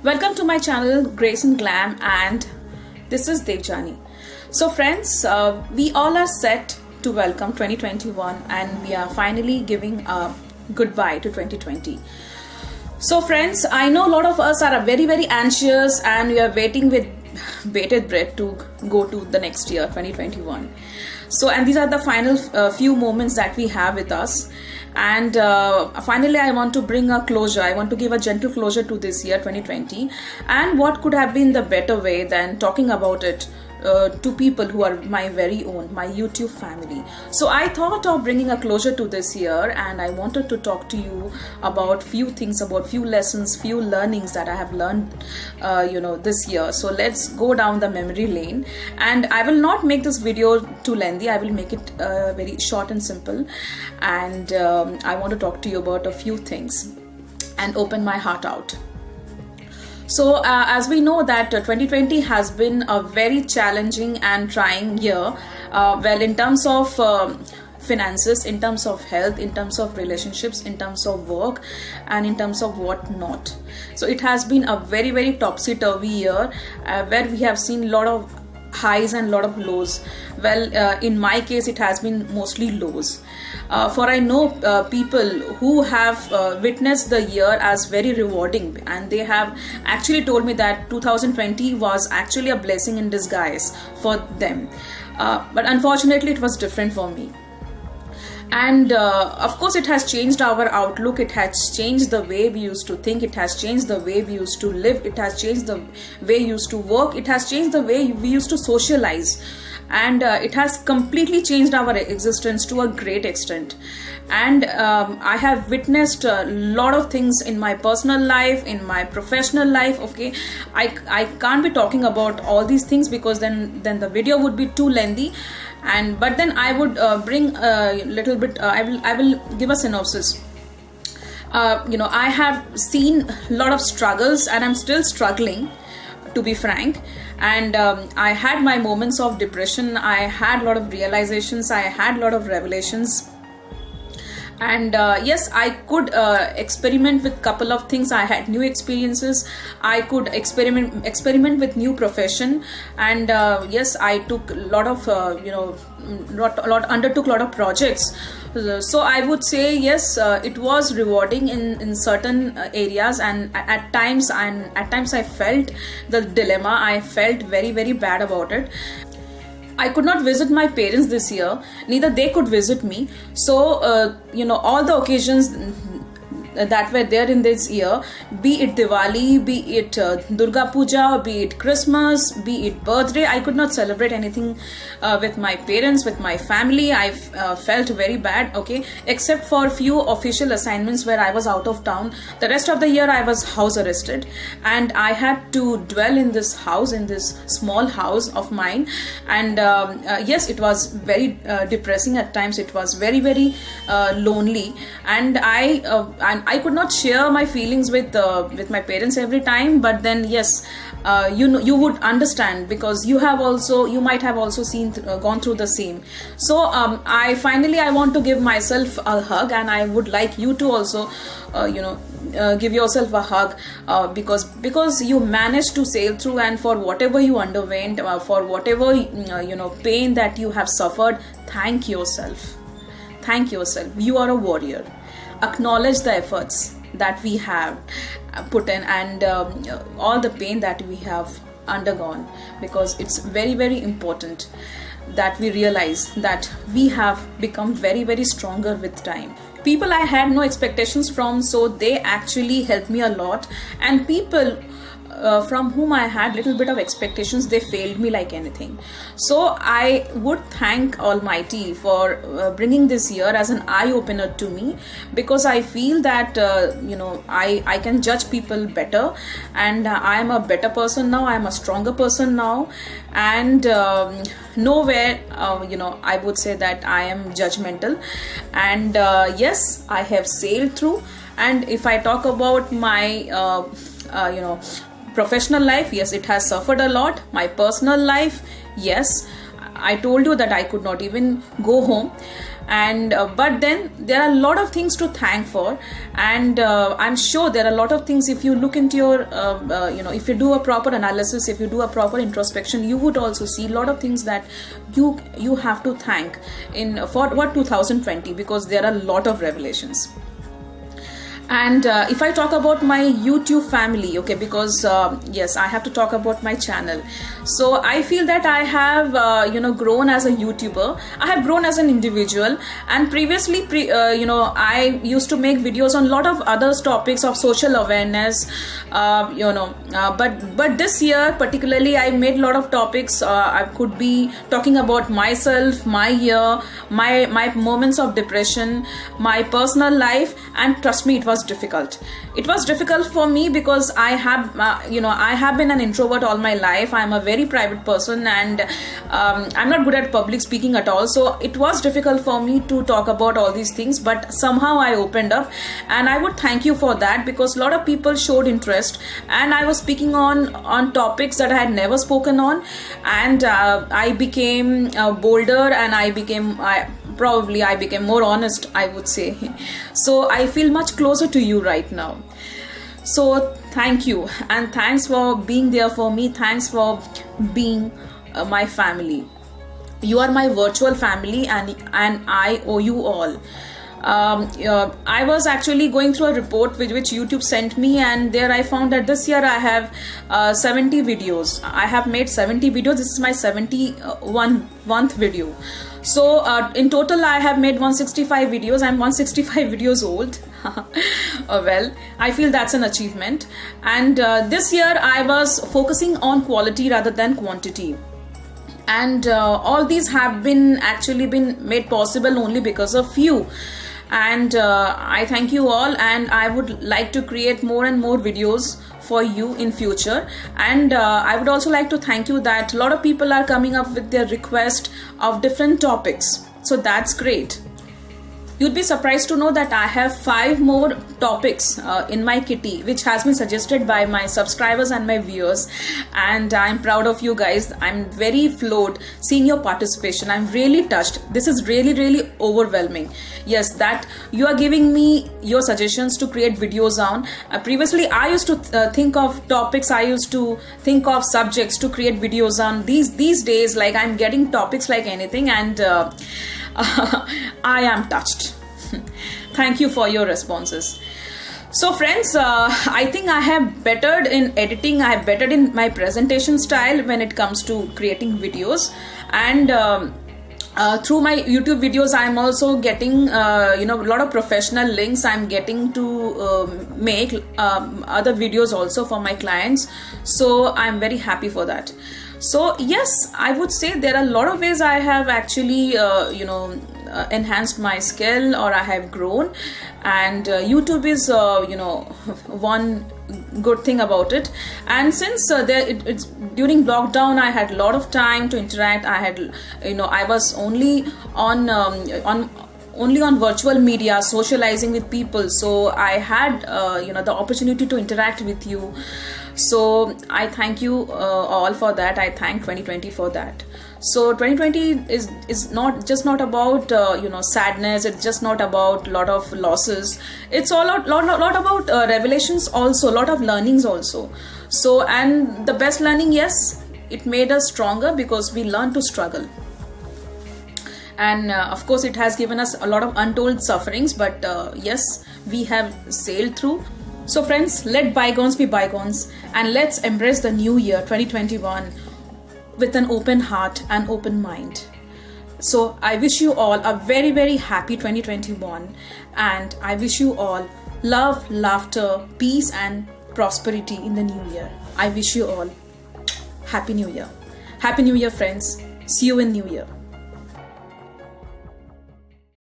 Welcome to my channel Grace and Glam, and this is Devjani. So friends, we all are set to welcome 2021 and we are finally giving a goodbye to 2020. So friends, I know a lot of us are very anxious and we are waiting with bated breath to go to the next year 2021. So, and these are the final few moments that we have with us. And finally, I want to bring a closure. I want to give a gentle closure to this year 2020. And what could have been the better way than talking about it to people who are my very own, my YouTube family. So I thought of bringing a closure to this year, and I wanted to talk to you about few things, about few lessons, few learnings that I have learned this year. So let's go down the memory lane, and I will not make this video too lengthy. I will make it very short and simple, and I want to talk to you about a few things and open my heart out. So as we know that 2020 has been a very challenging and trying year, in terms of finances, in terms of health, in terms of relationships, in terms of work, and in terms of what not. So it has been a very topsy-turvy year where we have seen a lot of highs and a lot of lows. In my case, it has been mostly lows. For I know people who have witnessed the year as very rewarding, and they have actually told me that 2020 was actually a blessing in disguise for them. But unfortunately, it was different for me. And of course, it has changed our outlook. It has changed the way we used to think. It has changed the way we used to live. It has changed the way we used to work. It has changed the way we used to socialize. And it has completely changed our existence to a great extent. And I have witnessed a lot of things in my personal life, in my professional life. Okay, I can't be talking about all these things because then the video would be too lengthy. But then I would bring a little bit. I will give a synopsis. I have seen a lot of struggles, and I'm still struggling, to be frank. And I had my moments of depression. I had a lot of realizations. I had a lot of revelations. And yes, I could experiment with couple of things. I had new experiences. I could experiment with new profession. And yes, I took a lot of undertook a lot of projects. So I would say yes, it was rewarding in certain areas, and at times I felt the dilemma. I felt very bad about it. I could not visit my parents this year, neither they could visit me. So, all the occasions that were there in this year, be it Diwali, be it Durga Puja, be it Christmas, be it birthday, I could not celebrate anything with my parents, with my family. I felt very bad, okay, except for few official assignments where I was out of town. The rest of the year I was house arrested, and I had to dwell in this house, in this small house of mine. And yes, it was very depressing at times. It was very lonely, and I could not share my feelings with my parents every time. But then yes, you would understand, because you might have also gone through the same. So I want to give myself a hug, and I would like you to also give yourself a hug, because you managed to sail through, and for whatever you underwent, for whatever pain that you have suffered, thank yourself. You are a warrior. Acknowledge the efforts that we have put in, and all the pain that we have undergone, because it's very important that we realize that we have become very stronger with time. People I had no expectations from, so they actually helped me a lot. And people from whom I had little bit of expectations, they failed me like anything. So I would thank Almighty for bringing this year as an eye-opener to me, because I feel that I can judge people better, and I am a better person now. I am a stronger person now, and nowhere I would say that I am judgmental. And yes, I have sailed through. And if I talk about my professional life, yes, it has suffered a lot. My personal life, yes, I told you that I could not even go home. and but then there are a lot of things to thank for, and I'm sure there are a lot of things. If you look into your if you do a proper analysis, if you do a proper introspection, you would also see a lot of things that you have to thank in for what 2020, because there are a lot of revelations. And if I talk about my YouTube family, okay, because yes, I have to talk about my channel. So I feel that I have grown as a YouTuber. I have grown as an individual, and previously I used to make videos on a lot of other topics of social awareness, but this year particularly I made a lot of topics. I could be talking about myself, my year, my moments of depression, my personal life, and trust me, it was difficult. It was difficult for me because I have been an introvert all my life. I'm a very private person, and I'm not good at public speaking at all. So it was difficult for me to talk about all these things, but somehow I opened up, and I would thank you for that, because a lot of people showed interest, and I was speaking on topics that I had never spoken on, and I became bolder, and I became more honest, I would say. So I feel much closer to you right now. So thank you, and thanks for being there for me. Thanks for being my family. You are my virtual family, and I owe you all. I was actually going through a report which YouTube sent me, and there I found that this year I have 70 videos. I have made 70 videos. This is my 71st video. So in total I have made 165 videos. I'm 165 videos old. Well, I feel that's an achievement. And this year I was focusing on quality rather than quantity. And all these have been made possible only because of you. And I thank you all, and I would like to create more and more videos for you in future. And I would also like to thank you that a lot of people are coming up with their request of different topics. So that's great. You'd be surprised to know that I have 5 more topics in my kitty, which has been suggested by my subscribers and my viewers. And I'm proud of you guys. I'm very floored seeing your participation. I'm really touched. This is really, really overwhelming. Yes, that you are giving me your suggestions to create videos on. Previously, I used to think of topics. I used to think of subjects to create videos on. These days, like, I'm getting topics like anything, and I am touched. Thank you for your responses. So friends, I think I have bettered in editing. I have bettered in my presentation style when it comes to creating videos. And through my YouTube videos, I'm also getting a lot of professional links. I'm getting to make other videos also for my clients. So I'm very happy for that. So yes, I would say there are a lot of ways I have actually enhanced my skill, or I have grown. And YouTube is one good thing about it. And since it's during lockdown, I had a lot of time to interact. I was only on virtual media, socializing with people. So I had the opportunity to interact with you. So I thank you all for that. I thank 2020 for that. So 2020 is not about sadness. It's just not about a lot of losses. It's all lot about revelations also, a lot of learnings also. So, and the best learning, yes, it made us stronger because we learned to struggle. And of course, it has given us a lot of untold sufferings, but yes, we have sailed through. So friends, let bygones be bygones, and let's embrace the new year 2021 with an open heart and open mind. So I wish you all a very, very happy 2021, and I wish you all love, laughter, peace and prosperity in the new year. I wish you all Happy New Year. Happy New Year, friends. See you in New Year.